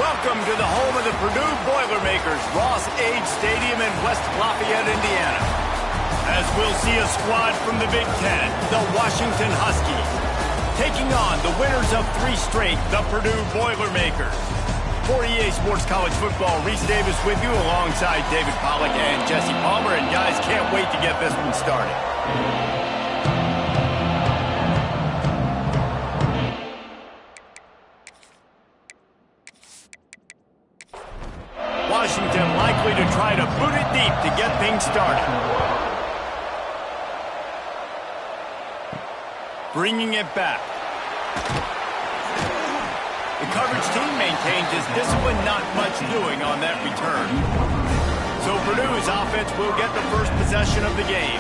Welcome to the home of the Purdue Boilermakers, Ross Age Stadium in West Lafayette, Indiana. As we'll see a squad from the Big Ten, the Washington Huskies, taking on the winners of 3 straight, the Purdue Boilermakers. For EA Sports College Football, Reese Davis with you alongside David Pollack and Jesse Palmer. And guys, can't wait to get this one started. Washington likely to try to boot it deep to get things started. Bringing it back. The coverage team maintains its discipline, not much doing on that return. So Purdue's offense will get the first possession of the game.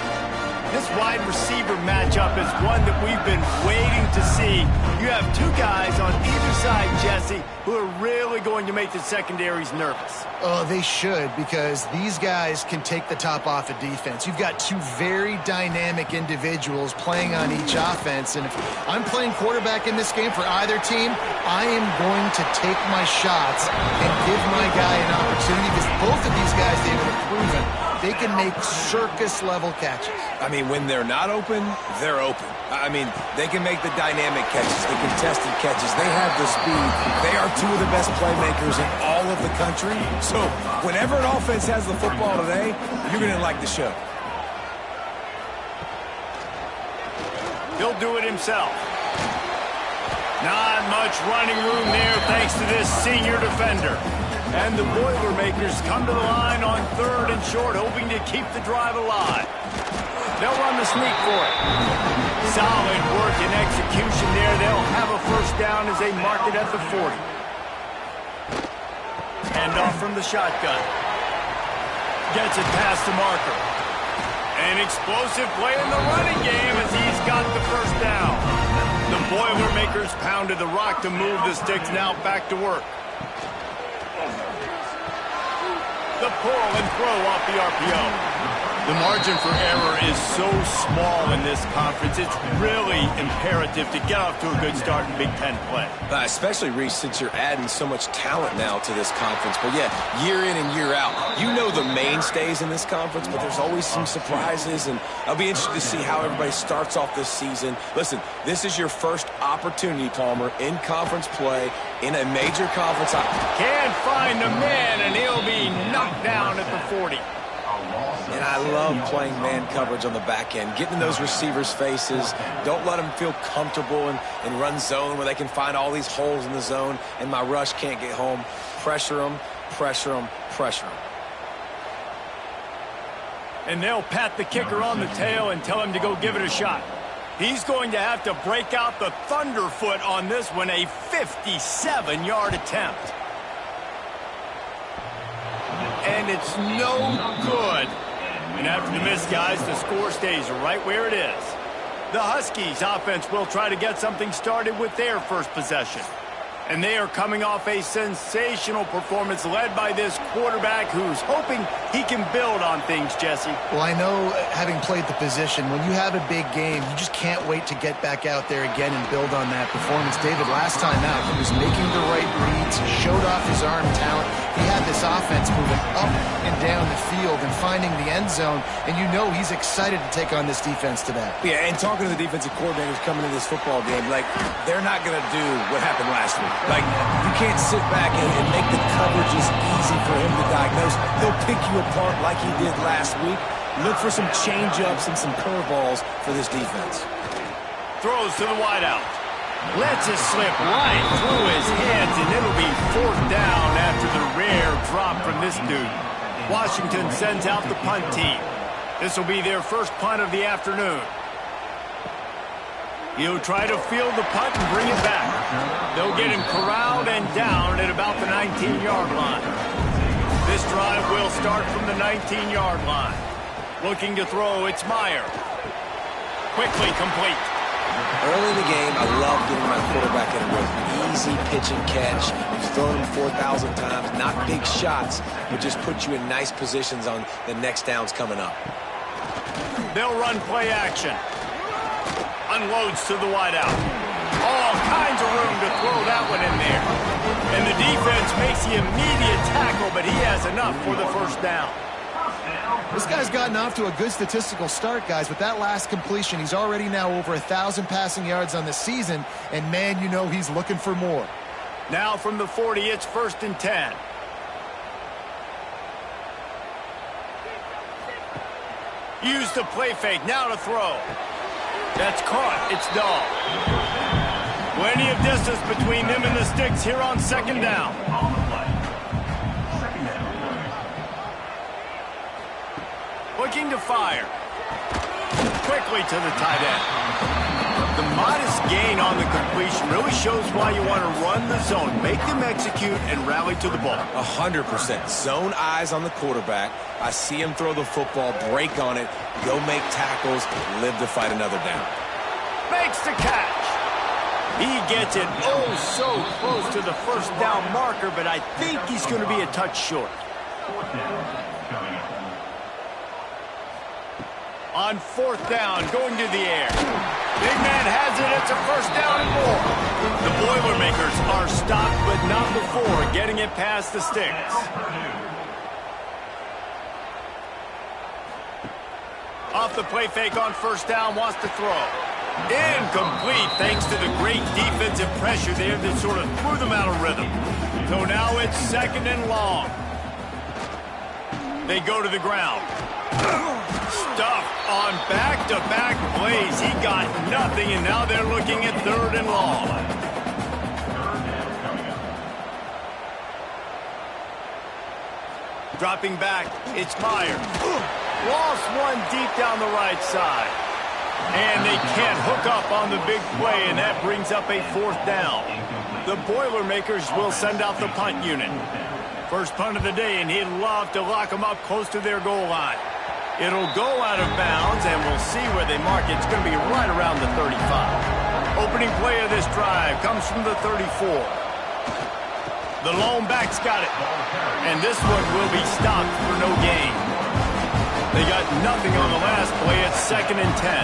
This wide receiver matchup is one that we've been waiting to see. You have 2 guys on either side, Jesse, who are really going to make the secondaries nervous. Oh, they should, because these guys can take the top off a defense. You've got 2 very dynamic individuals playing on each offense, and if I'm playing quarterback in this game for either team, I am going to take my shots and give my guy an opportunity, because both of these guys, they've proven they can make circus-level catches. I mean, when they're not open, they're open. I mean, they can make the dynamic catches, the contested catches. They have the speed. They are 2 of the best playmakers in all of the country. So whenever an offense has the football today, you're going to like the show. He'll do it himself. Not much running room there thanks to this senior defender. And the Boilermakers come to the line on 3rd and short, hoping to keep the drive alive. They'll run the sneak for it. Solid work and execution there. They'll have a first down as they mark it at the 40. Hand off from the shotgun. Gets it past the marker. An explosive play in the running game as he's got the first down. The Boilermakers pounded the rock to move the sticks, now back to work. The pull and throw off the RPO. The margin for error is so small in this conference. It's really imperative to get off to a good start in Big Ten play. Especially, Reese, since you're adding so much talent now to this conference. But yeah, year in and year out, you know the mainstays in this conference, but there's always some surprises, and I'll be interested to see how everybody starts off this season. Listen, this is your first opportunity, Palmer, in conference play in a major conference. Can't find the man, and he'll be knocked down at the 40. And I love playing man coverage on the back end, getting in those receivers' faces. Don't let them feel comfortable in run zone where they can find all these holes in the zone and my rush can't get home. Pressure them, pressure them, pressure them. And they'll pat the kicker on the tail and tell him to go give it a shot. He's going to have to break out the thunderfoot on this one, a 57-yard attempt. And it's no good. And after the miss, guys, the score stays right where it is. The Huskies offense will try to get something started with their first possession. And they are coming off a sensational performance led by this quarterback who's hoping he can build on things, Jesse. Well, I know, having played the position, when you have a big game, you just can't wait to get back out there again and build on that performance. David, last time out, he was making the right reads, showed off his arm talent. He had this offense moving up and down the field and finding the end zone, and you know he's excited to take on this defense today. Yeah, and talking to the defensive coordinators coming into this football game, like, they're not going to do what happened last week. Like, you can't sit back and make the coverages easy for him to diagnose. He'll pick you apart like he did last week. Look for some change-ups and some curveballs for this defense. Throws to the wideout. Lets it slip right through his hands, and it'll be 4th down after the rare drop from this dude. Washington sends out the punt team. This will be their first punt of the afternoon. He'll try to field the punt and bring it back. They'll get him corralled and down at about the 19-yard line. This drive will start from the 19-yard line. Looking to throw, it's Meyer. Quickly complete. Early in the game, I love getting my quarterback in a rhythm. Easy pitch and catch. You've thrown him 4,000 times. Not big shots, but just put you in nice positions on the next downs coming up. They'll run play action. Unloads to the wideout. All kinds of room to throw that one in there. And And the defense makes the immediate tackle, but he has enough for the first down. This guy's gotten off to a good statistical start, guys. With that last completion, he's already now over 1,000 passing yards on the season, and man, you know he's looking for more. Now from the 40, it's 1st and 10. Use the play fake, now to throw. That's caught, it's Dahl. Plenty of distance between them and the sticks here on 2nd down. Looking to fire. Quickly to the tight end. The modest gain on the completion really shows why you want to run the zone. Make them execute and rally to the ball. 100%. Zone eyes on the quarterback. I see him throw the football, break on it, go make tackles, live to fight another down. Makes the catch. He gets it oh so close to the first down marker, but I think he's going to be a touch short. On 4th down, going to the air. Big man has it. It's a first down and more. The Boilermakers are stopped, but not before getting it past the sticks. Off the play fake on 1st down, wants to throw. Incomplete thanks to the great defensive pressure there that sort of threw them out of rhythm. So now it's 2nd and long. They go to the ground. Stuffed on back-to-back plays. He got nothing, and now they're looking at 3rd and long. Dropping back, it's Meyer. Lost one deep down the right side. And they can't hook up on the big play, and that brings up a 4th down. The Boilermakers will send out the punt unit. First punt of the day, and he'd love to lock them up close to their goal line. It'll go out of bounds, and we'll see where they mark it. It's going to be right around the 35. Opening play of this drive comes from the 34. The lone back's got it. And this one will be stopped for no gain. They got nothing on the last play. It's 2nd and 10.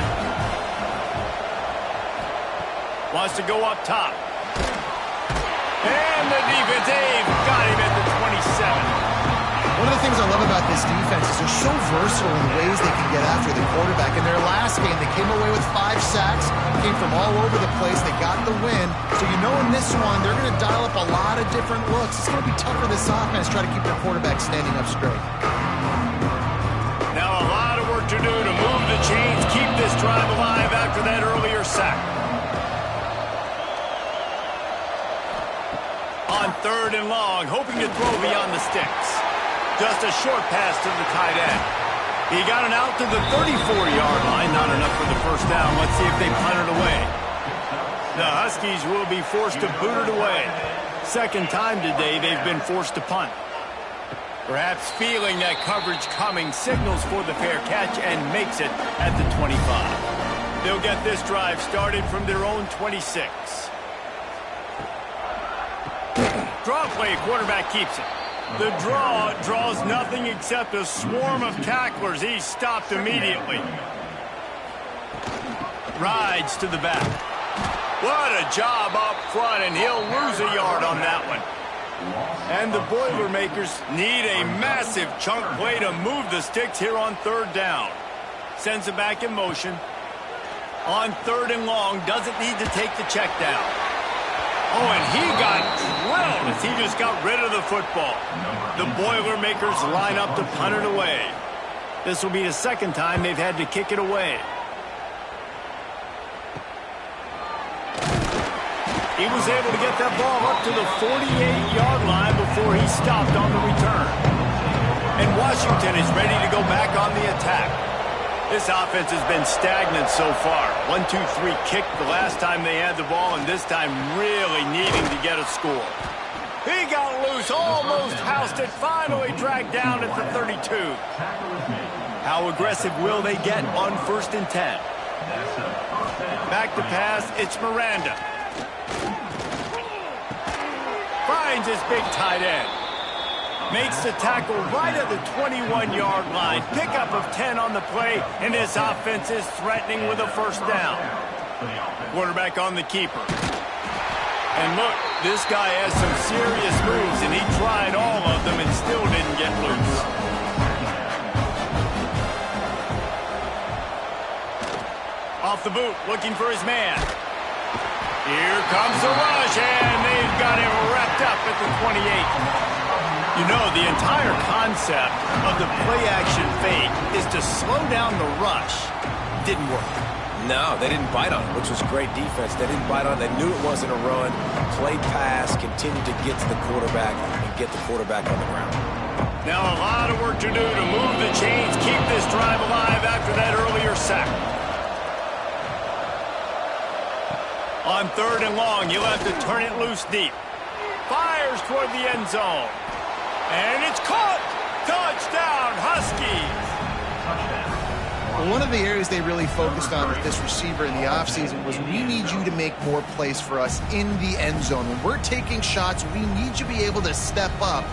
Wants to go up top. And the defense, they've got him at the 27. One of the things I love about this defense is they're so versatile in the ways they can get after the quarterback. In their last game, they came away with 5 sacks, came from all over the place. They got the win. So you know in this one, they're going to dial up a lot of different looks. It's going to be tough for this offense to try to keep their quarterback standing up straight. Now a lot of work to do to move the chains, keep this drive alive after that earlier sack. On 3rd and long, hoping to throw beyond the sticks. Just a short pass to the tight end. He got it out to the 34-yard line. Not enough for the first down. Let's see if they punt it away. The Huskies will be forced to boot it away. 2nd time today they've been forced to punt. Perhaps feeling that coverage coming, signals for the fair catch and makes it at the 25. They'll get this drive started from their own 26. Draw play, quarterback keeps it. The draw draws nothing except a swarm of tacklers. He's stopped immediately. Rides to the back. What a job up front, and he'll lose a yard on that one. And the Boilermakers need a massive chunk play to move the sticks here on 3rd down. Sends it back in motion. On 3rd and long, doesn't need to take the check down. Oh, and he got drilled as he just got rid of the football. The Boilermakers line up to punt it away. This will be the 2nd time they've had to kick it away. He was able to get that ball up to the 48-yard line before he stopped on the return. And Washington is ready to go back on the attack. This offense has been stagnant so far. 1-2-3 kick the last time they had the ball, and this time really needing to get a score. He got loose, almost housed it, finally dragged down at the 32. How aggressive will they get on 1st and 10? Back to pass, it's Miranda. Finds his big tight end. Makes the tackle right at the 21-yard line. Pickup of 10 on the play, and this offense is threatening with a first down. Quarterback on the keeper. And look, this guy has some serious moves, and he tried all of them and still didn't get loose. Off the boot, looking for his man. Here comes the rush, and they've got him wrapped up at the 28. You know, the entire concept of the play-action fake is to slow down the rush. Didn't work. No, they didn't bite on it, which was great defense. They didn't bite on it. They knew it wasn't a run. Played pass, continued to get to the quarterback and get the quarterback on the ground. Now a lot of work to do to move the chains, keep this drive alive after that earlier sack. On 3rd and long, you'll have to turn it loose deep. Fires toward the end zone. And it's caught! Touchdown, Huskies! Well, one of the areas they really focused on with this receiver in the offseason was we need you to make more plays for us in the end zone. When we're taking shots, we need you to be able to step up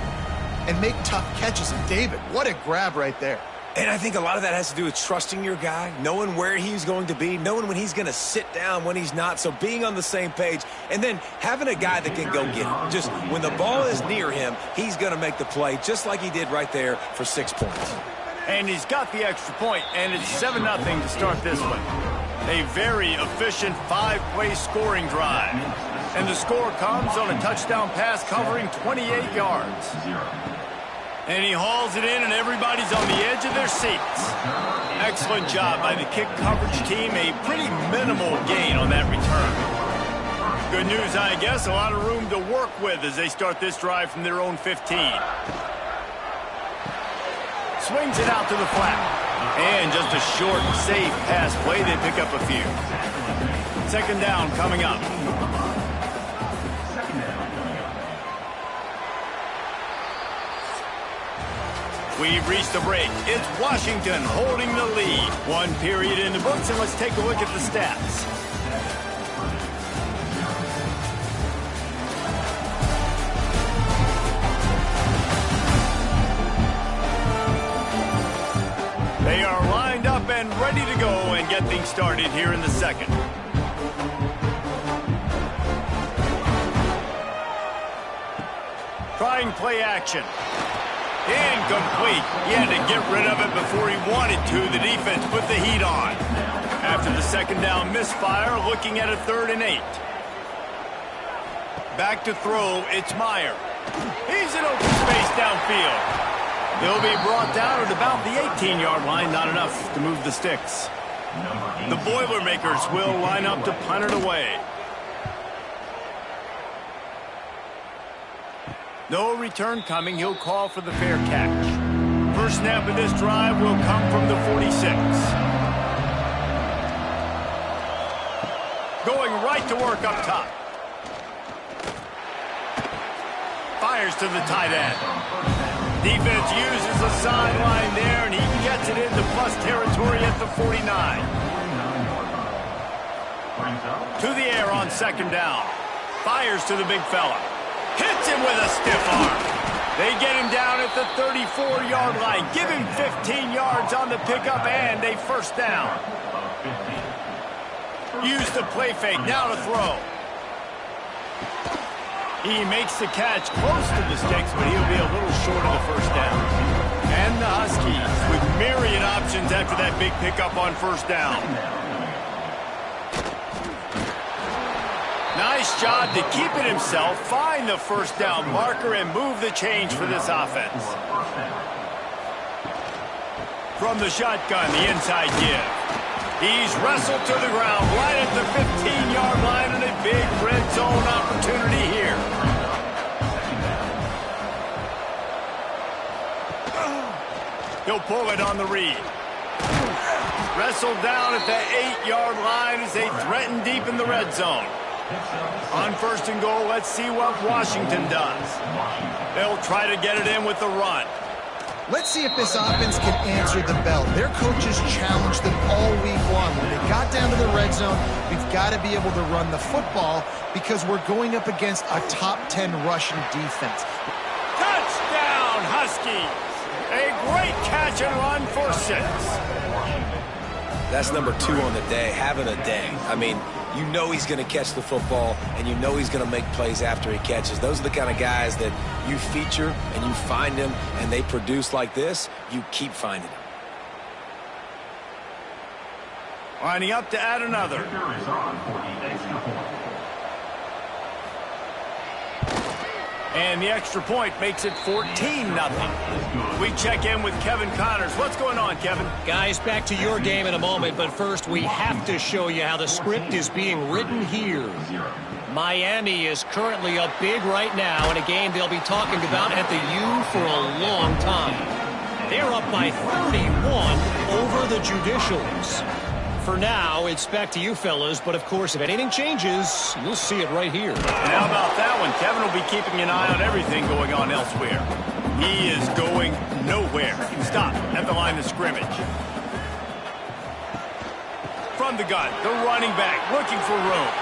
and make tough catches. And David, what a grab right there. And I think a lot of that has to do with trusting your guy, knowing where he's going to be, knowing when he's going to sit down, when he's not. So being on the same page, and then having a guy that can go get it. Just when the ball is near him, he's going to make the play, just like he did right there for 6 points. And he's got the extra point, and it's 7-0 to start this one. A very efficient 5-play scoring drive. And the score comes on a touchdown pass covering 28 yards. And he hauls it in, and everybody's on the edge of their seats. Excellent job by the kick coverage team. A pretty minimal gain on that return. Good news, I guess. A lot of room to work with as they start this drive from their own 15. Swings it out to the flat. And just a short, safe pass play. They pick up a few. 2nd down coming up. We've reached a break. It's Washington holding the lead. 1 period in the books, and let's take a look at the stats. They are lined up and ready to go and get things started here in the second. Trying play action. Incomplete. He had to get rid of it before he wanted to. The defense put the heat on. After the 2nd down misfire, looking at a 3rd and 8. Back to throw, it's Meyer. He's in open space downfield. He'll be brought down at about the 18-yard line. Not enough to move the sticks. The Boilermakers will line up to punt it away. No return coming. He'll call for the fair catch. First snap of this drive will come from the 46. Going right to work up top. Fires to the tight end. Defense uses the sideline there, and he gets it into plus territory at the 49. To the air on 2nd down. Fires to the big fella. Hits him with a stiff arm. They get him down at the 34-yard line. Give him 15 yards on the pickup and a 1st down. Use the play fake. Now to throw. He makes the catch close to the sticks, but he'll be a little short of the 1st down. And the Huskies with myriad options after that big pickup on 1st down. Nice job to keep it himself, find the 1st down marker, and move the change for this offense. From the shotgun, the inside give. He's wrestled to the ground right at the 15-yard line, and a big red zone opportunity here. He'll pull it on the read. Wrestled down at the 8-yard line as they threaten deep in the red zone. On 1st and goal, let's see what Washington does. They'll try to get it in with the run. Let's see if this offense can answer the bell. Their coaches challenged them all week long. When they got down to the red zone, we've got to be able to run the football because we're going up against a top 10 rushing defense. Touchdown, Huskies! A great catch and run for 6. That's number 2 on the day, having a day. I mean, you know he's going to catch the football, and you know he's going to make plays after he catches. Those are the kind of guys that you feature and you find them, and they produce like this. You keep finding them. Lining up to add another. And the extra point makes it 14-0. We check in with Kevin Connors. What's going on, Kevin? Guys, back to your game in a moment, but first we have to show you how the script is being written here. Miami is currently up big right now in a game they'll be talking about at the U for a long time. They're up by 31 over the Judicials. For now, it's back to you fellas, but of course, if anything changes, you'll see it right here. And how about that one? Kevin will be keeping an eye on everything going on elsewhere. He is going nowhere. Stop at the line of scrimmage. From the gun, the running back looking for room.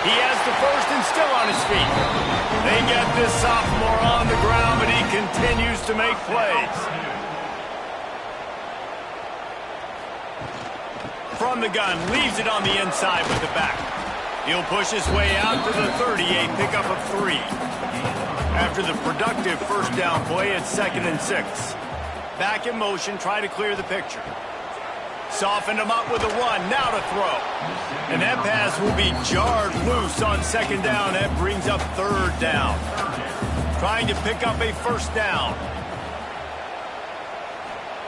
He has the first and still on his feet. They get this sophomore on the ground, but he continues to make plays. From the gun, leaves it on the inside with the back. He'll push his way out to the 38, pickup of 3. After the productive first down play, it's 2nd and 6. Back in motion, try to clear the picture. Softened him up with a run, now to throw. And that pass will be jarred loose on 2nd down. That brings up 3rd down. Trying to pick up a first down.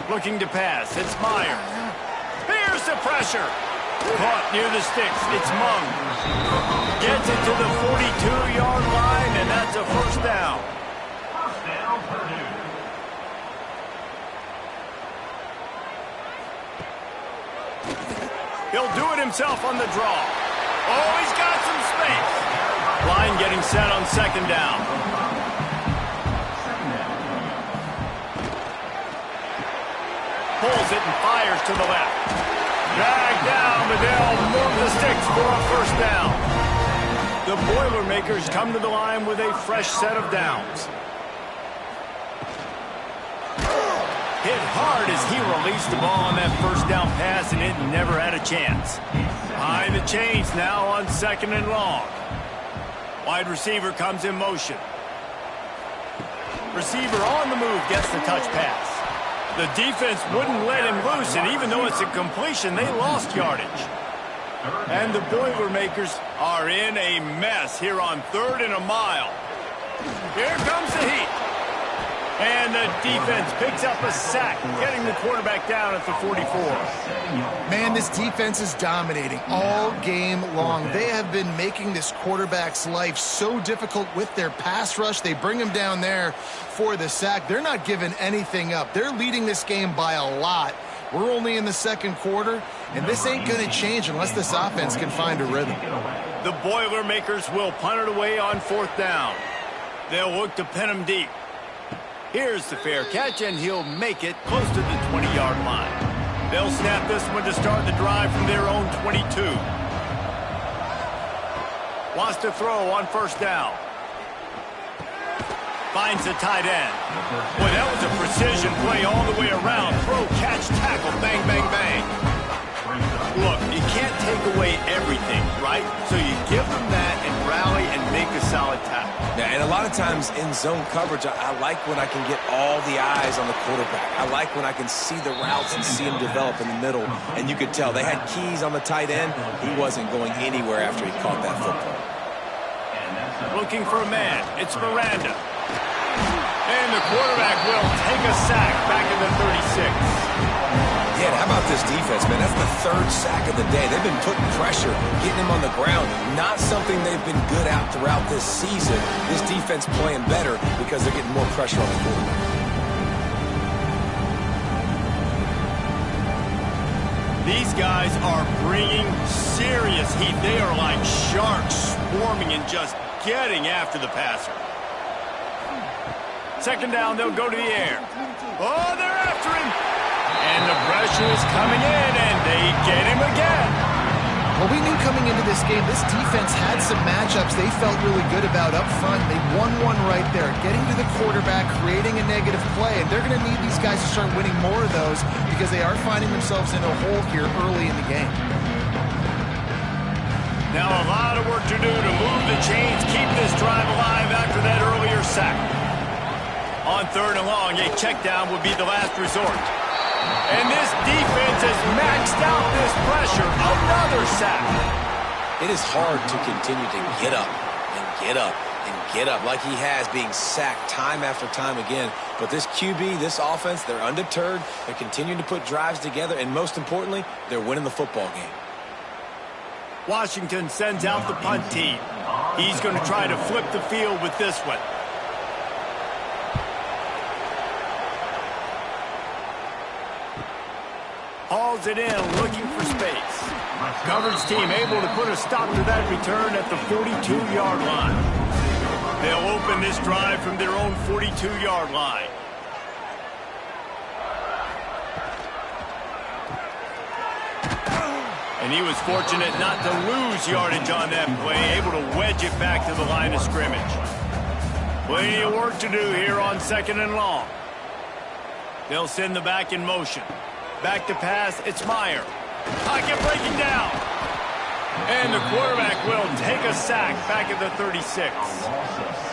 Looking to pass, it's Meyer. Here's the pressure. Caught near the sticks. It's Mung. Gets it to the 42-yard line, and that's a first down. He'll do it himself on the draw. Oh, he's got some space. Line getting set on 2nd down. Pulls it and fires to the left. Dragged down, but they'll move the sticks for a first down. The Boilermakers come to the line with a fresh set of downs. Hit hard as he released the ball on that first down pass, and it never had a chance. Behind the chains now on 2nd and long. Wide receiver comes in motion. Receiver on the move gets the touch pass. The defense wouldn't let him loose, and even though it's a completion, they lost yardage. And the Boilermakers are in a mess here on 3rd and a mile. Here comes the heat. And the defense picks up a sack, getting the quarterback down at the 44. Man, this defense is dominating all game long. They have been making this quarterback's life so difficult with their pass rush. They bring him down there for the sack. They're not giving anything up. They're leading this game by a lot. We're only in the 2nd quarter, and this ain't going to change unless this offense can find a rhythm. The Boilermakers will punt it away on 4th down. They'll look to pin him deep. Here's the fair catch, and he'll make it close to the 20-yard line. They'll snap this one to start the drive from their own 22. Wants to throw on 1st down. Finds the tight end. Boy, that was a precision play all the way around. Throw, catch, tackle, bang, bang, bang. Look, you can't take away everything, right? So you give them that and rally and make a solid tackle. Yeah, and a lot of times in zone coverage, I like when I can get all the eyes on the quarterback. I like when I can see the routes and see him develop in the middle. And you could tell they had keys on the tight end. He wasn't going anywhere after he caught that football. Looking for a man. It's Miranda. And the quarterback will take a sack back in the 36. Yeah, how about this defense, man? That's the 3rd sack of the day. They've been putting pressure, getting him on the ground. Not something they've been good at throughout this season. This defense playing better because they're getting more pressure on the quarterback. These guys are bringing serious heat. They are like sharks swarming and just getting after the passer. 2nd down, they'll go to the air. Oh, they're after him. And the pressure is coming in, and they get him again. Well, we knew coming into this game, this defense had some matchups they felt really good about up front. They won one right there, getting to the quarterback, creating a negative play, and they're going to need these guys to start winning more of those because they are finding themselves in a hole here early in the game. Now a lot of work to do to move the chains, keep this drive alive after that earlier sack. On 3rd and long, a check down would be the last resort. And this defense has maxed out this pressure. Another sack. It is hard to continue to get up and get up and get up like he has, being sacked time after time again. But this QB, this offense, they're undeterred. They're continuing to put drives together, and most importantly, they're winning the football game. Washington sends out the punt team. He's going to try to flip the field with this one. Hauls it in, looking for space. Coverage team able to put a stop to that return at the 42-yard line. They'll open this drive from their own 42-yard line. And he was fortunate not to lose yardage on that play, able to wedge it back to the line of scrimmage. Plenty of work to do here on 2nd and long. They'll send the back in motion. Back to pass, it's Meyer. Pocket breaking down. And the quarterback will take a sack back at the 36.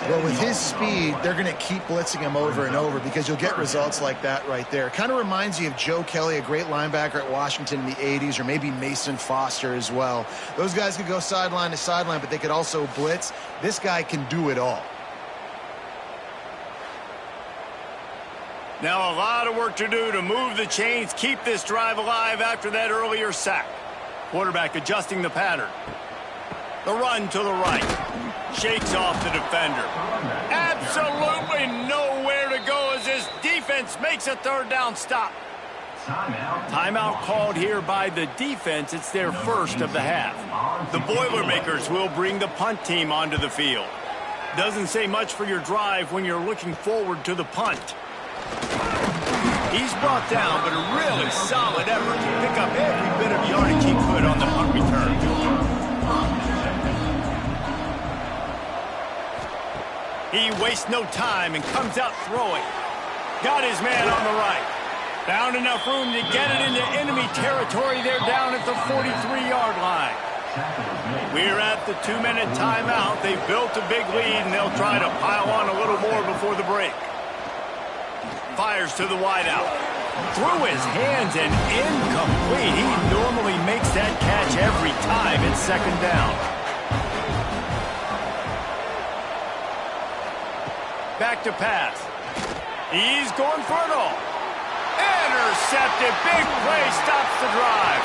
Well, with his speed, they're going to keep blitzing him over and over because you'll get results like that right there. It kind of reminds you of Joe Kelly, a great linebacker at Washington in the 80s, or maybe Mason Foster as well. Those guys could go sideline to sideline, but they could also blitz. This guy can do it all. Now a lot of work to do to move the chains, keep this drive alive after that earlier sack. Quarterback adjusting the pattern. The run to the right. Shakes off the defender. Absolutely nowhere to go as this defense makes a 3rd down stop. Timeout called here by the defense. It's their first of the half. The Boilermakers will bring the punt team onto the field. Doesn't say much for your drive when you're looking forward to the punt. He's brought down, but a really solid effort to pick up every bit of yardage he could on the punt return. He wastes no time and comes out throwing. Got his man on the right. Found enough room to get it into enemy territory. They're down at the 43-yard line. We're at the 2-minute timeout. They've built a big lead, and they'll try to pile on a little more before the break. Fires to the wideout. Through his hands and incomplete. He normally makes that catch every time. It's 2nd down. Back to pass. He's going for it all. Intercepted. Big play stops the drive.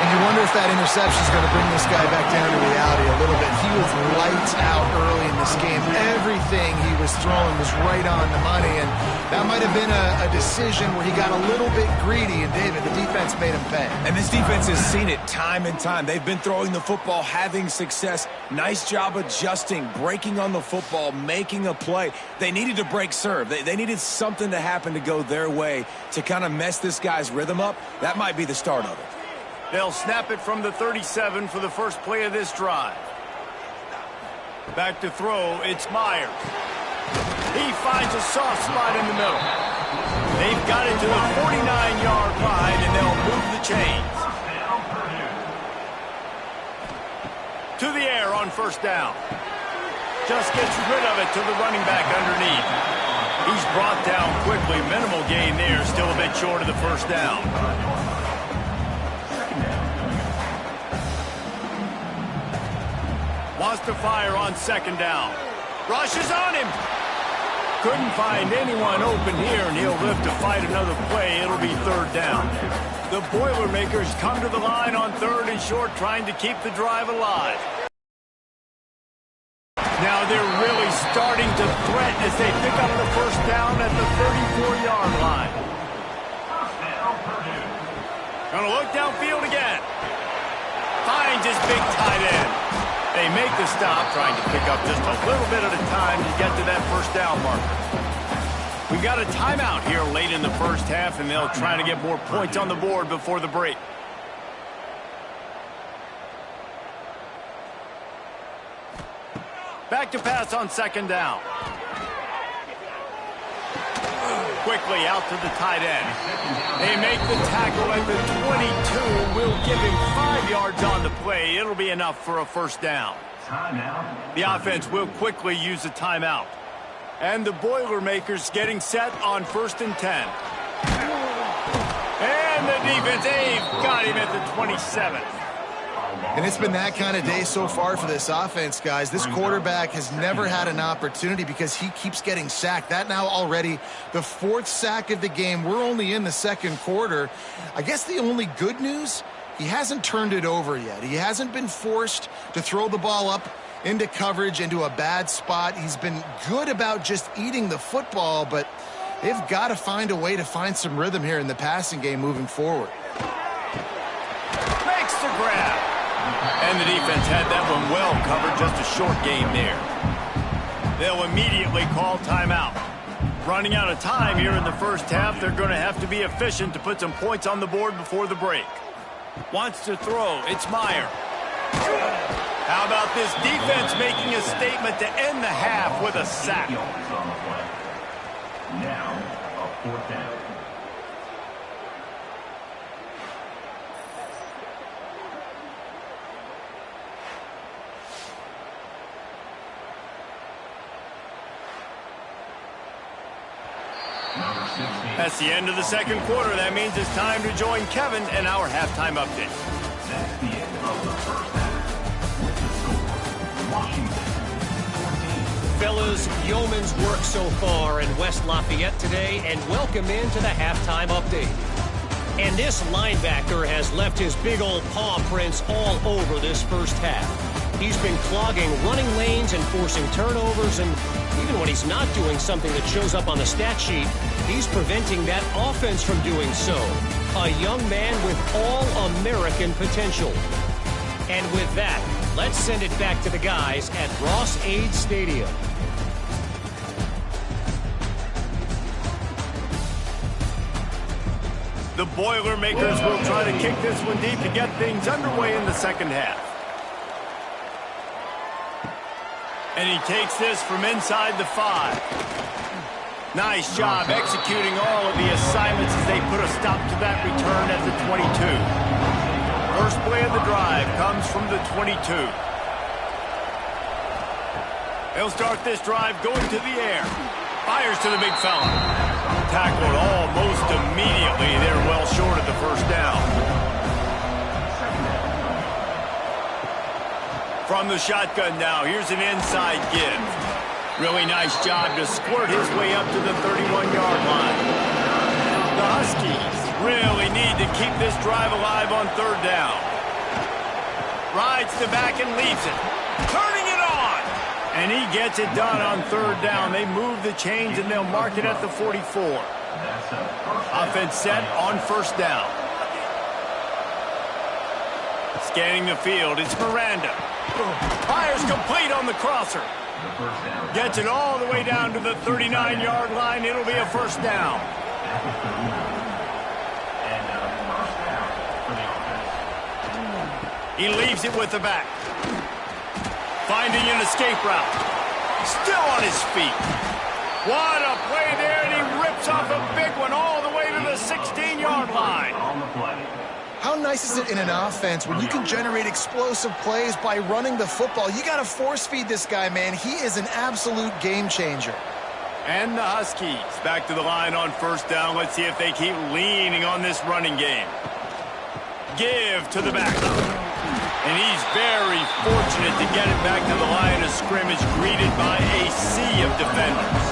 And you wonder if that interception is going to bring this guy back down to reality a little bit. He was lights out early in this game. Everything he was throwing was right on the money, and that might have been a decision where he got a little bit greedy, and David, the defense made him pay. And this defense has seen it time and time. They've been throwing the football, having success. Nice job adjusting, breaking on the football, making a play. They needed to break serve. They needed something to happen to go their way to kind of mess this guy's rhythm up. That might be the start of it. They'll snap it from the 37 for the first play of this drive. Back to throw, it's Myers. He finds a soft spot in the middle. They've got it to the 49-yard line, and they'll move the chains. To the air on 1st down. Just gets rid of it to the running back underneath. He's brought down quickly. Minimal gain there, still a bit short of the 1st down. Wants to fire on 2nd down. Rushes on him. Couldn't find anyone open here, and he'll live to fight another play. It'll be 3rd down. The Boilermakers come to the line on 3rd and short, trying to keep the drive alive. Now they're really starting to threaten as they pick up the 1st down at the 34-yard line. Gonna look downfield again. Finds his big tight end. They make the stop, trying to pick up just a little bit at a time to get to that 1st down marker. We've got a timeout here late in the 1st half, and they'll try to get more points on the board before the break. Back to pass on 2nd down. quickly out to the tight end. They make the tackle at the 22. Will give him 5 yards on the play. It'll be enough for a first down. The offense will quickly use a timeout. And the Boilermakers getting set on 1st and 10. And the defense, they've got him at the 27. And it's been that kind of day so far for this offense, guys. This quarterback has never had an opportunity because he keeps getting sacked. That now already the 4th sack of the game. We're only in the 2nd quarter. I guess the only good news, he hasn't turned it over yet. He hasn't been forced to throw the ball up into coverage, into a bad spot. He's been good about just eating the football, but they've got to find a way to find some rhythm here in the passing game moving forward. Makes the grab. And the defense had that one well covered, just a short game there. They'll immediately call timeout. Running out of time here in the first half, they're going to have to be efficient to put some points on the board before the break. Wants to throw, it's Meyer. How about this defense making a statement to end the half with a sack? Now, a 4th down. That's the end of the 2nd quarter. That means it's time to join Kevin in our halftime update. That's the end of the first half. With the score, Washington 14. Fellas, yeoman's work so far in West Lafayette today, and welcome into the halftime update. And this linebacker has left his big old paw prints all over this first half. He's been clogging running lanes and forcing turnovers, and even when he's not doing something that shows up on the stat sheet, he's preventing that offense from doing so. A young man with all-American potential. And with that, let's send it back to the guys at Ross-Ade Stadium. The Boilermakers will try to kick this one deep to get things underway in the 2nd half. And he takes this from inside the 5. Nice job executing all of the assignments as they put a stop to that return at the 22. First play of the drive comes from the 22. He'll start this drive going to the air. Fires to the big fella. Tackled almost immediately. They're well short of the first down. From the shotgun now, here's an inside give. Really nice job to squirt his way up to the 31-yard line. The Huskies really need to keep this drive alive on 3rd down. Rides the back and leaves it. Turning it on! And he gets it done on 3rd down. They move the chains and they'll mark it at the 44. Offense set on 1st down. Scanning the field, it's Miranda. Fires complete on the crosser. Gets it all the way down to the 39-yard line. It'll be a first down. He leaves it with the back. Finding an escape route. Still on his feet. What a play there, and he rips off a big one all the way to the 16-yard line. How nice is it in an offense when you can generate explosive plays by running the football? You got to force feed this guy, man. He is an absolute game changer. And the Huskies back to the line on 1st down. Let's see if they keep leaning on this running game. Give to the back. And he's very fortunate to get it back to the line of scrimmage, greeted by a sea of defenders.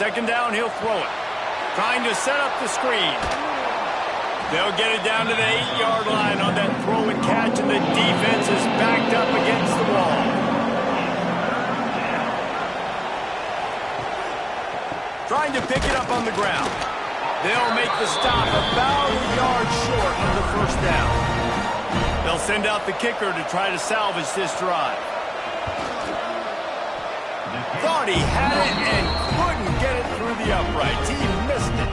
2nd down, he'll throw it. Trying to set up the screen. They'll get it down to the 8-yard line on that throw and catch, and the defense is backed up against the wall. Trying to pick it up on the ground. They'll make the stop about a yard short of the first down. They'll send out the kicker to try to salvage this drive. Thought he had it and couldn't get it through the uprights. He missed it.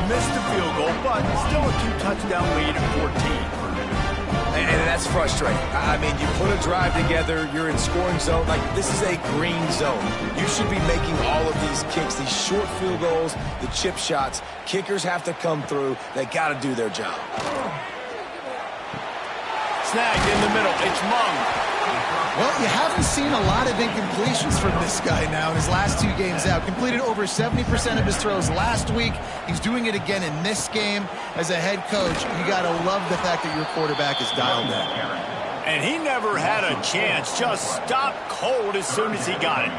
Missed the field goal, but still a 2-touchdown lead at 14. And that's frustrating. I mean, you put a drive together, you're in scoring zone. Like, this is a green zone. You should be making all of these kicks, these short field goals, the chip shots. Kickers have to come through. They got to do their job. Snagged in the middle. It's Mung. Well, you haven't seen a lot of incompletions from this guy now in his last 2 games out. Completed over 70% of his throws last week. He's doing it again in this game. As a head coach, you got to love the fact that your quarterback is dialed in. And he never had a chance. Just stopped cold as soon as he got it.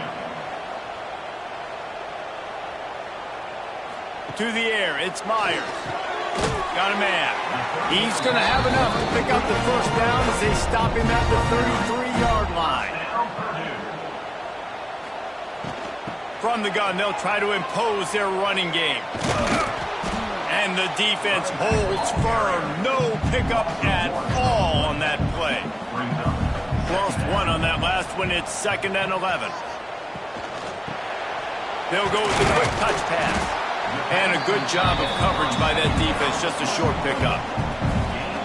To the air, it's Myers. Got a man. He's going to have enough to pick up the first down as they stop him at the 33-yard line. From the gun, they'll try to impose their running game. And the defense holds firm. No pickup at all on that play. Lost 1 on that last one. It's 2nd and 11. They'll go with a quick touch pass. And a good job of coverage by that defense, just a short pickup.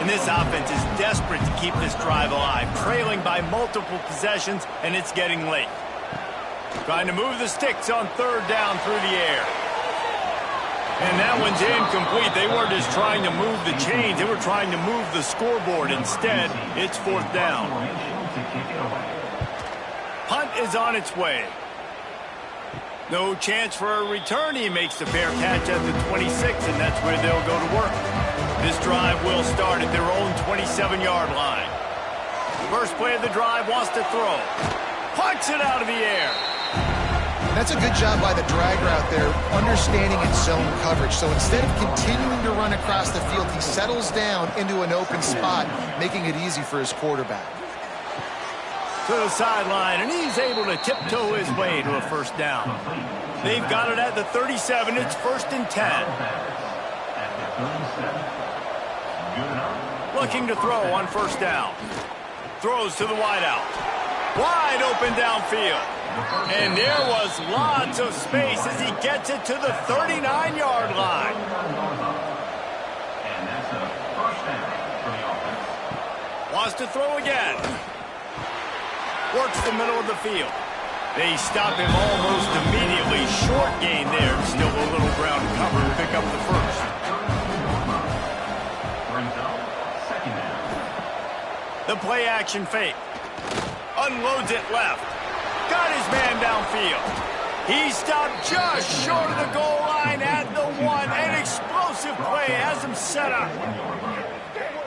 And this offense is desperate to keep this drive alive, trailing by multiple possessions, and it's getting late. Trying to move the sticks on 3rd down through the air. And that one's incomplete. They weren't just trying to move the chains, they were trying to move the scoreboard. Instead, it's 4th down. Punt is on its way. No chance for a return. He makes the fair catch at the 26, and that's where they'll go to work. This drive will start at their own 27-yard line. First play of the drive, wants to throw. Punts it out of the air. That's a good job by the drag route there, understanding its zone coverage. So instead of continuing to run across the field, he settles down into an open spot, making it easy for his quarterback. To the sideline, and he's able to tiptoe his way to a first down. They've got it at the 37. It's 1st and 10. Looking to throw on 1st down. Throws to the wideout. Wide open downfield. And there was lots of space as he gets it to the 39-yard line. And that's a first down for the offense. Wants to throw again. Works the middle of the field. They stop him almost immediately. Short gain there. Still a little ground cover to pick up the first. Brings up 2nd down. The play action fake. Unloads it left. Got his man downfield. He stopped just short of the goal line at the 1. An explosive play has him set up.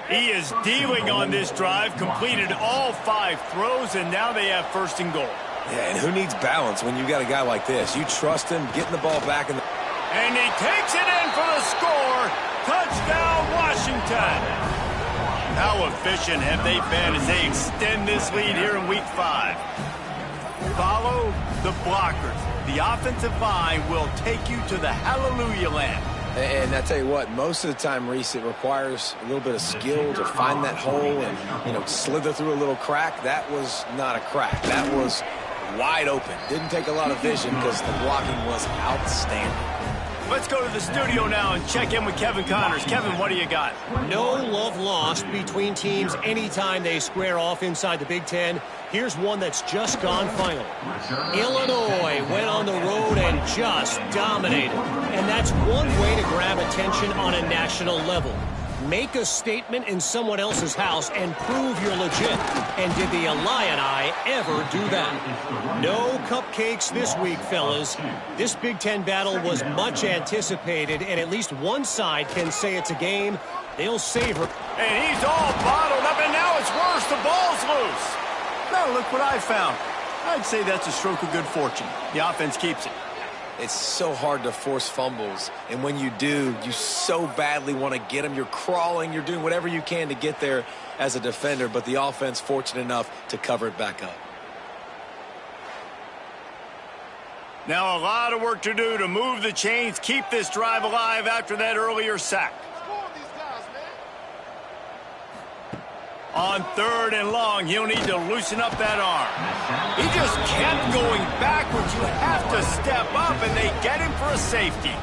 He is dealing on this drive, completed all 5 throws, and now they have 1st and goal. Yeah, and who needs balance when you got a guy like this? You trust him, getting the ball back in the... And he takes it in for the score. Touchdown, Washington. How efficient have they been as they extend this lead here in Week 5? Follow the blockers. The offensive line will take you to the hallelujah land. And I tell you what, most of the time, Reese, it requires a little bit of skill to find that hole and, slither through a little crack. That was not a crack. That was wide open. Didn't take a lot of vision because the blocking was outstanding. Let's go to the studio now and check in with Kevin Connors. Kevin, what do you got? No love lost between teams anytime they square off inside the Big Ten. Here's one that's just gone final. Illinois went on the road and just dominated. And that's one way to grab attention on a national level. Make a statement in someone else's house and prove you're legit. And did the Illini ever do that? No cupcakes this week, fellas. This Big Ten battle was much anticipated, and at least one side can say it's a game they'll savor. And he's all bottled up, and now it's worse. The ball's loose. Now look what I found. I'd say that's a stroke of good fortune. The offense keeps it. It's so hard to force fumbles, and when you do, you so badly want to get them. You're crawling, you're doing whatever you can to get there as a defender, but the offense fortunate enough to cover it back up. Now a lot of work to do to move the chains, keep this drive alive after that earlier sack. On 3rd and long, he'll need to loosen up that arm. He just kept going backwards. You have to step up, and they get him for a safety.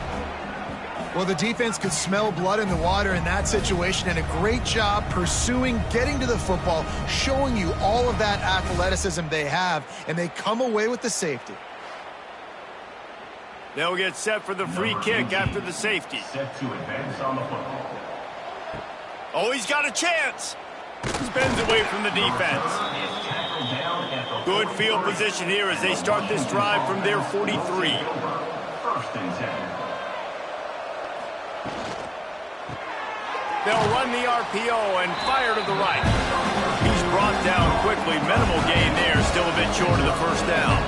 Well, the defense could smell blood in the water in that situation, and a great job pursuing, getting to the football, showing you all of that athleticism they have, and they come away with the safety. They'll get set for the free kick after the safety. Set to advance on the football. Oh, he's got a chance. Spins away from the defense. Good field position here as they start this drive from their 43. First and 10. They'll run the RPO and fire to the right. He's brought down quickly. Minimal gain there, still a bit short of the first down.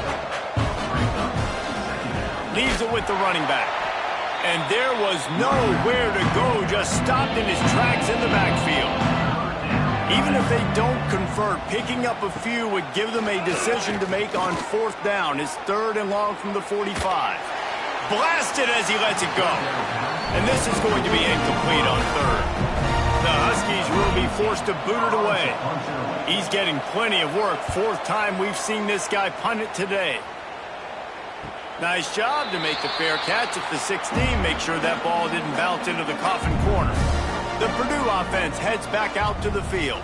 Leaves it with the running back. And there was nowhere to go, just stopped in his tracks in the backfield. Even if they don't convert, picking up a few would give them a decision to make on fourth down. It's 3rd and long from the 45. Blasted as he lets it go. And this is going to be incomplete on 3rd. The Huskies will be forced to boot it away. He's getting plenty of work. 4th time we've seen this guy punt it today. Nice job to make the fair catch at the 16. Make sure that ball didn't bounce into the coffin corner. The Purdue offense heads back out to the field.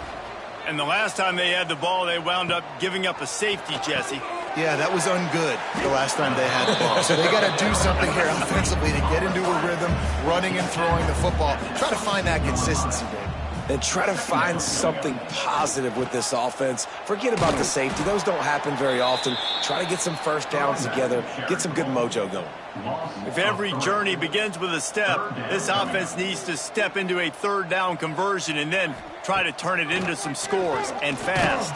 And the last time they had the ball, they wound up giving up a safety, Jesse. Yeah, that was ungood the last time they had the ball. So they got to do something here offensively to get into a rhythm, running and throwing the football. Try to find that consistency, Dave. And try to find something positive with this offense. Forget about the safety. Those don't happen very often. Try to get some first downs together. Get some good mojo going. If every journey begins with a step, this offense needs to step into a 3rd down conversion and then try to turn it into some scores, and fast.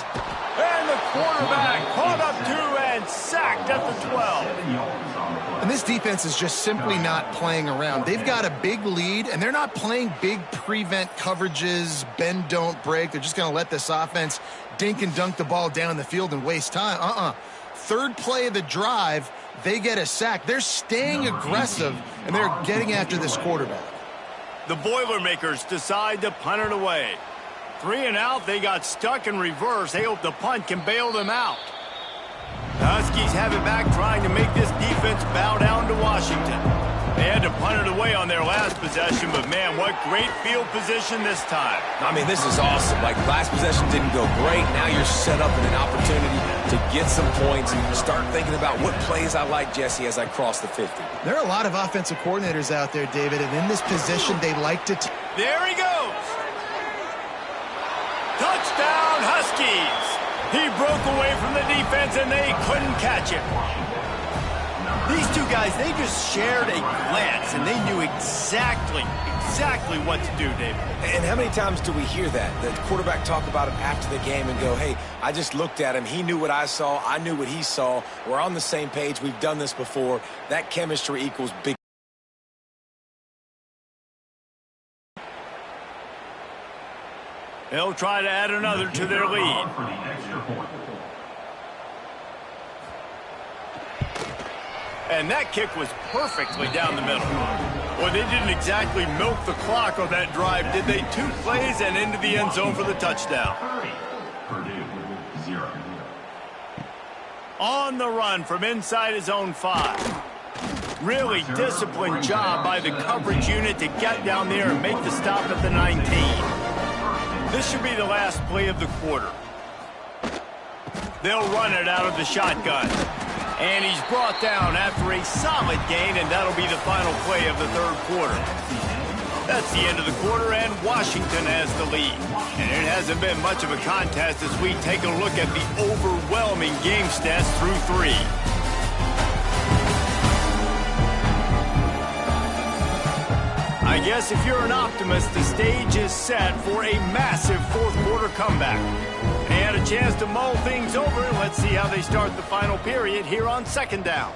And the quarterback caught up to and sacked at the 12. And this defense is just simply not playing around. They've got a big lead, and they're not playing big prevent coverages, bend, don't break. They're just going to let this offense dink and dunk the ball down the field and waste time. 3rd play of the drive, they get a sack. They're staying aggressive, and they're getting after this quarterback. The Boilermakers decide to punt it away. 3 and out, they got stuck in reverse. They hope the punt can bail them out. The Huskies have it back, trying to make this defense bow down to Washington. They had to punt it away on their last possession, but man, what great field position this time. I mean, this is awesome. Like, last possession didn't go great. Now you're set up in an opportunity to get some points and start thinking about what plays I like, Jesse, as I cross the 50. There are a lot of offensive coordinators out there, David, and in this position, they like to... There he goes. Touchdown, Huskies. He broke away from the defense, and they couldn't catch him. These two guys, they just shared a glance, and they knew exactly what to do, David. And how many times do we hear that? The quarterback talk about it after the game and go, hey, I just looked at him. He knew what I saw. I knew what he saw. We're on the same page. We've done this before. That chemistry equals big. They'll try to add another to their lead. And that kick was perfectly down the middle. Well, they didn't exactly milk the clock on that drive, did they? 2 plays and into the end zone for the touchdown. Purdue, 0. On the run from inside his own 5. Really disciplined job by the coverage unit to get down there and make the stop at the 19. This should be the last play of the quarter. They'll run it out of the shotgun. And he's brought down after a solid gain, and that'll be the final play of the 3rd quarter. That's the end of the quarter, and Washington has the lead. And it hasn't been much of a contest as we take a look at the overwhelming game stats through 3. I guess if you're an optimist, the stage is set for a massive 4th quarter comeback. They had a chance to mull things over. Let's see how they start the final period here on 2nd down.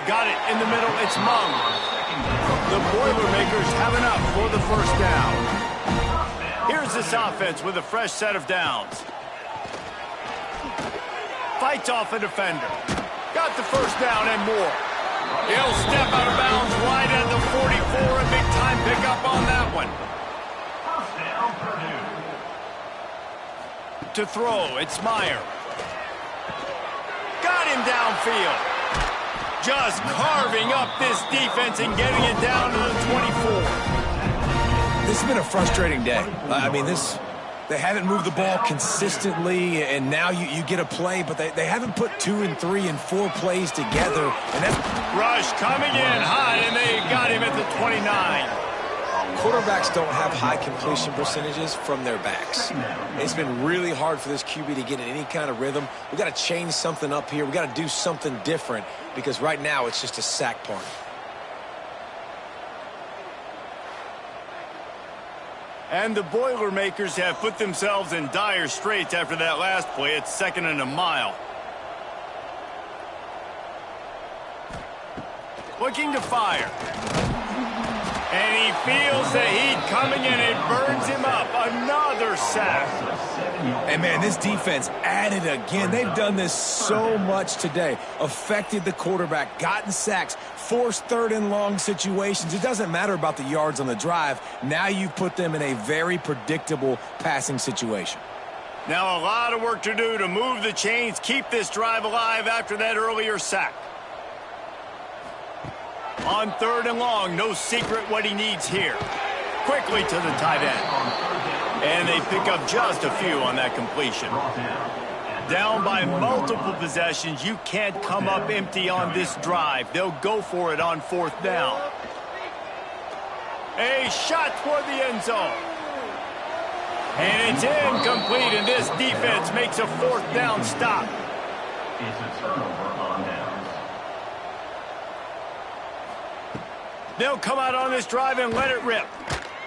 Got it in the middle. It's Mung. The Boilermakers have enough for the 1st down. Here's this offense with a fresh set of downs. Fights off a defender. Got the 1st down and more. He'll step out of bounds wide at the 44. A big-time pickup on that one. To throw, it's Meyer. Got him downfield. Just carving up this defense and getting it down to the 24. This has been a frustrating day. I mean, they haven't moved the ball consistently, and now you get a play, but they haven't put 2 and 3 and 4 plays together. And that's Rush coming in hot, and they got him at the 29. Quarterbacks don't have high completion percentages from their backs. It's been really hard for this QB to get in any kind of rhythm. We got to change something up here. We got to do something different because right now it's just a sack party. And the Boilermakers have put themselves in dire straits after that last play. It's 2nd and a mile. Looking to fire. And he feels the heat coming in. It burns him up. Another sack. And, man, this defense added again. They've done this so much today. Affected the quarterback, gotten sacks, forced 3rd and long situations. It doesn't matter about the yards on the drive. Now you've put them in a very predictable passing situation. Now a lot of work to do to move the chains, keep this drive alive after that earlier sack. On 3rd and long, no secret what he needs here. Quickly to the tight end. And they pick up just a few on that completion. Down by multiple possessions, you can't come up empty on this drive. They'll go for it on 4th down. A shot toward the end zone. And it's incomplete, and this defense makes a 4th down stop. It's a turnover on downs. They'll come out on this drive and let it rip.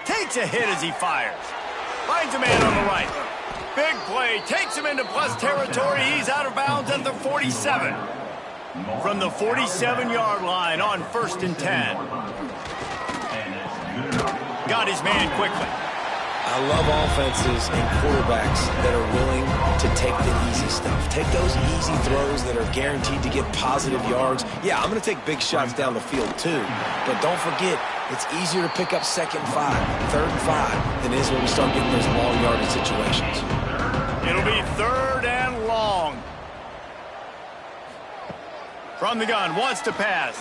Takes a hit as he fires. Finds a man on the right. Big play. Takes him into plus territory. He's out of bounds at the 47. From the 47-yard line on 1st and 10. Got his man quickly. I love offenses and quarterbacks that are willing to take the easy stuff. Take those easy throws that are guaranteed to get positive yards. Yeah, I'm going to take big shots down the field too. But don't forget, it's easier to pick up 2nd and 5, 3rd and 5 than it is when we start getting those long yardage situations. It'll be 3rd and long. From the gun, wants to pass.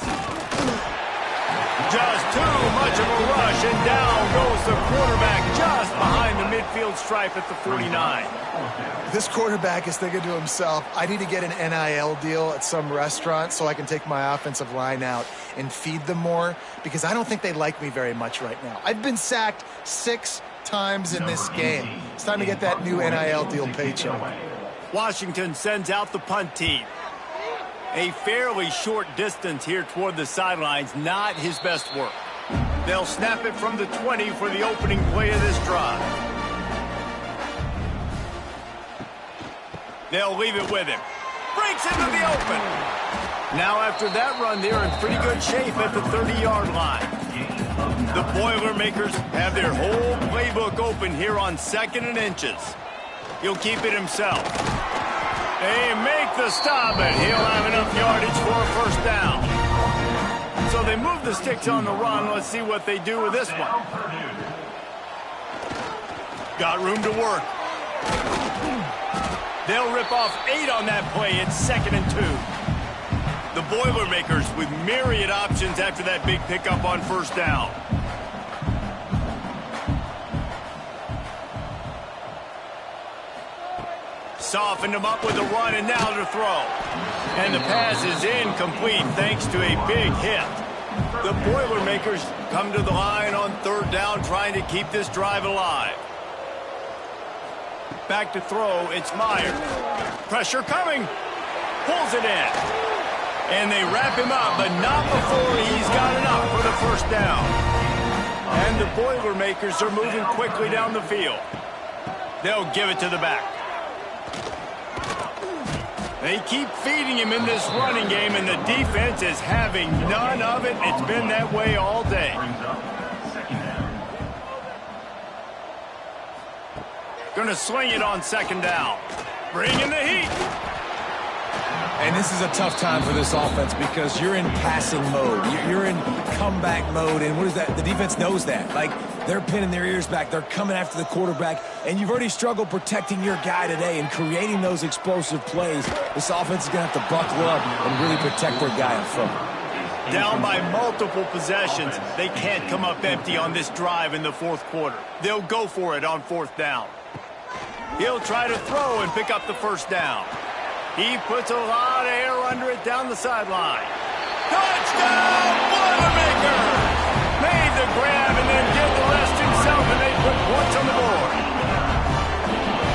Just too much of a rush, and down goes the quarterback just behind the midfield stripe at the 49. This quarterback is thinking to himself, I need to get an NIL deal at some restaurant so I can take my offensive line out and feed them more, because I don't think they like me very much right now. I've been sacked 6 times in this game. It's time to get that new NIL deal paycheck. Washington sends out the punt team. A fairly short distance here toward the sidelines, not his best work. They'll snap it from the 20 for the opening play of this drive. They'll leave it with him. Breaks into the open. Now after that run, they're in pretty good shape at the 30-yard line. The Boilermakers have their whole playbook open here on 2nd and inches. He'll keep it himself. They make the stop, and he'll have enough yardage for a 1st down. So they move the sticks on the run. Let's see what they do with this one. Got room to work. They'll rip off 8 on that play. It's 2nd and 2. The Boilermakers with myriad options after that big pickup on 1st down. Softened him up with a run, and now to throw. And the pass is incomplete thanks to a big hit. The Boilermakers come to the line on 3rd down, trying to keep this drive alive. Back to throw, it's Myers. Pressure coming. Pulls it in. And they wrap him up, but not before he's got enough for the 1st down. And the Boilermakers are moving quickly down the field. They'll give it to the back. They keep feeding him in this running game, and the defense is having none of it. It's been that way all day. Going to sling it on 2nd down. Bringing the heat. And this is a tough time for this offense because you're in passing mode. You're in comeback mode, and what is that? The defense knows that. Like, they're pinning their ears back. They're coming after the quarterback, and you've already struggled protecting your guy today and creating those explosive plays. This offense is going to have to buckle up and really protect their guy in front. Down by multiple possessions, they can't come up empty on this drive in the fourth quarter. They'll go for it on fourth down. He'll try to throw and pick up the first down. He puts a lot of air under it down the sideline. Touchdown, Boilermaker! Made the grab and then did the rest himself, and they put points on the board.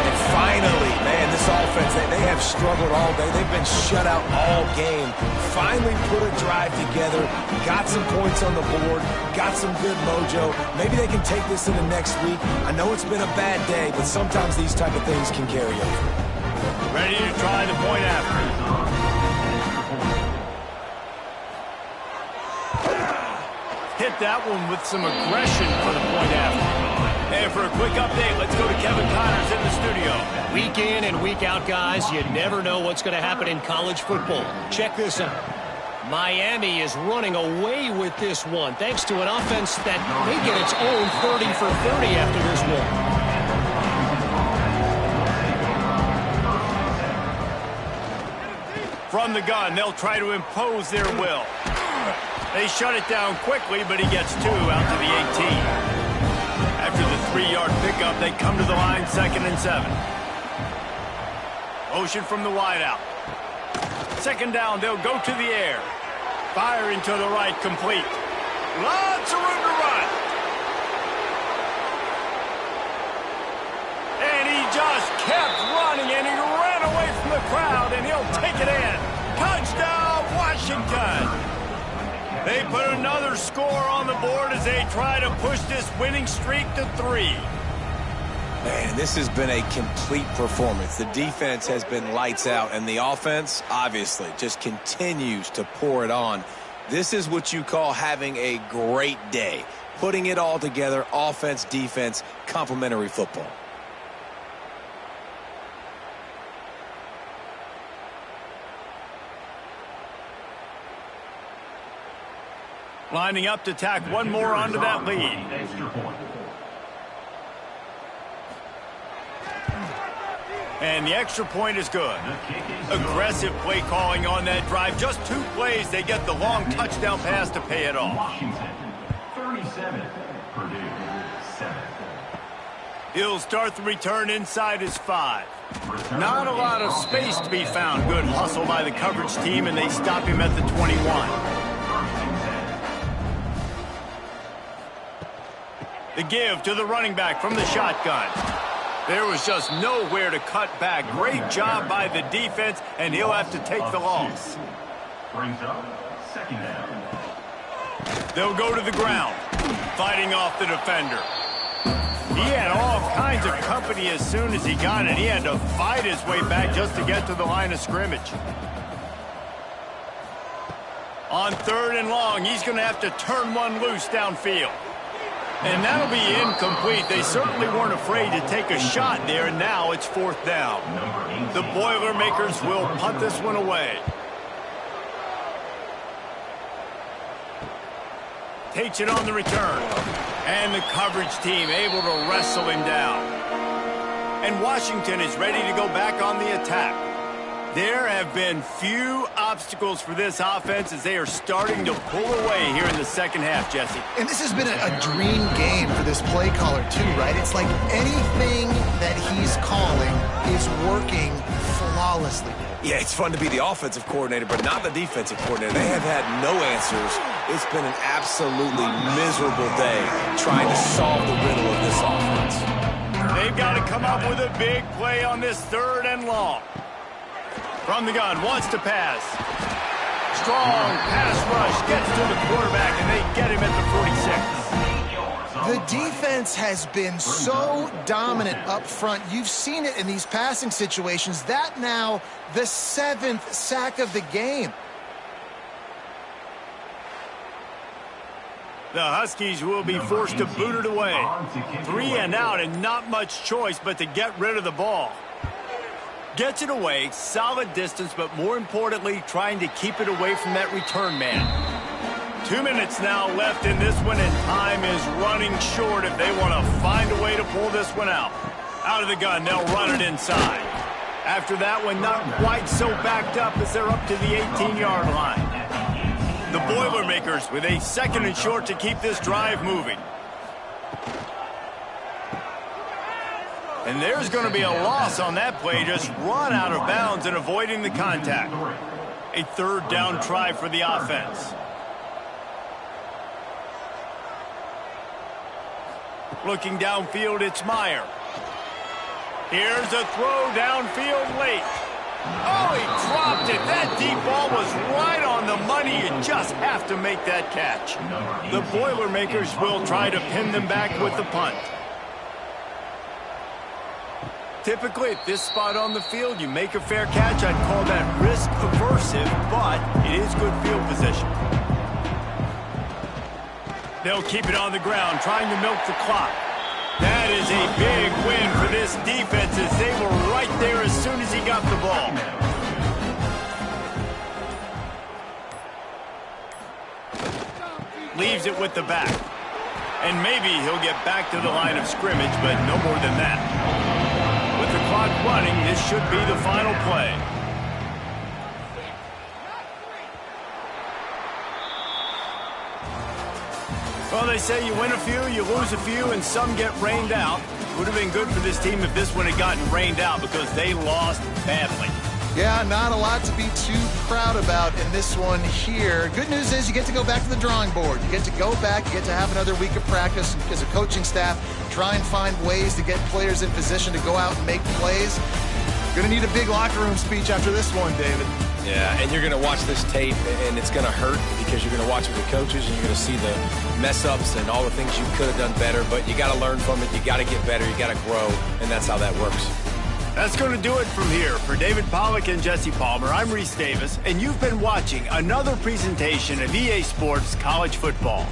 And finally, man, this offense, they have struggled all day. They've been shut out all game. Finally put a drive together, got some points on the board, got some good mojo. Maybe they can take this into next week. I know it's been a bad day, but sometimes these type of things can carry over. Ready to try the point after. Hit that one with some aggression for the point after. And for a quick update, let's go to Kevin Connors in the studio. Week in and week out, guys, you never know what's going to happen in college football. Check this out. Miami is running away with this one, thanks to an offense that may get its own 30 for 30 after this one. From the gun, they'll try to impose their will. They shut it down quickly, but he gets 2 out to the 18. After the 3-yard pickup, they come to the line 2nd and 7. Motion from the wideout. 2nd down, they'll go to the air. Firing to the right, complete. Lots of room to run. And he just kept running, and he ran away from the crowd, and he'll take it in. Touchdown, Washington. They put another score on the board as they try to push this winning streak to 3. Man, this has been a complete performance. The defense has been lights out, and the offense, obviously, just continues to pour it on. This is what you call having a great day. Putting it all together, offense, defense, complementary football. Lining up to tack one more onto that lead. And the extra point is good. Aggressive play calling on that drive. Just 2 plays, they get the long touchdown pass to pay it off. Washington, 37, Purdue, 7. He'll start the return inside his 5. Not a lot of space to be found. Good hustle by the coverage team, and they stop him at the 21. The give to the running back from the shotgun. There was just nowhere to cut back. Great job by the defense, and he'll have to take the loss. Brings up 2nd down. They'll go to the ground, fighting off the defender. He had all kinds of company as soon as he got it. He had to fight his way back just to get to the line of scrimmage. On 3rd and long, he's going to have to turn one loose downfield. And that'll be incomplete. They certainly weren't afraid to take a shot there, and now it's 4th down. The Boilermakers will punt this one away. Takes it on the return. And the coverage team able to wrestle him down. And Washington is ready to go back on the attack. There have been few obstacles for this offense as they are starting to pull away here in the second half, Jesse. And this has been a dream game for this play caller, too, right? It's like anything that he's calling is working flawlessly. Yeah, it's fun to be the offensive coordinator, but not the defensive coordinator. They have had no answers. It's been an absolutely miserable day trying to solve the riddle of this offense. They've got to come up with a big play on this 3rd and long. From the gun, wants to pass. Strong pass rush, gets to the quarterback, and they get him at the 46. The defense has been so dominant up front. You've seen it in these passing situations. That now the 7th sack of the game. The Huskies will be forced to boot it away. 3 and out and not much choice but to get rid of the ball. Gets it away, solid distance, but more importantly, trying to keep it away from that return man. 2 minutes now left in this one, and time is running short if they want to find a way to pull this one out. Out of the gun, they'll run it inside. After that one, not quite so backed up as they're up to the 18-yard line. The Boilermakers with a 2nd and short to keep this drive moving. And there's going to be a loss on that play, just run out of bounds and avoiding the contact. A 3rd down try for the offense. Looking downfield, it's Meyer. Here's a throw downfield late. Oh, he dropped it. That deep ball was right on the money. You just have to make that catch. The Boilermakers will try to pin them back with the punt. Typically, at this spot on the field, you make a fair catch. I'd call that risk aversive, but it is good field position. They'll keep it on the ground, trying to milk the clock. That is a big win for this defense as they were right there as soon as he got the ball. Leaves it with the back. And maybe he'll get back to the line of scrimmage, but no more than that. With the clock running, this should be the final play. Well, they say you win a few, you lose a few, and some get rained out. It would have been good for this team if this one had gotten rained out because they lost badly. Yeah, not a lot to be too proud about in this one here. Good news is you get to go back to the drawing board. You get to go back, you get to have another week of practice as a coaching staff, try and find ways to get players in position to go out and make plays. Going to need a big locker room speech after this one, David. Yeah, and you're going to watch this tape, and it's going to hurt because you're going to watch it with coaches, and you're going to see the mess-ups and all the things you could have done better, but you got to learn from it. You got to get better. You got to grow, and that's how that works. That's going to do it from here. For David Pollack and Jesse Palmer, I'm Reese Davis, and you've been watching another presentation of EA Sports College Football.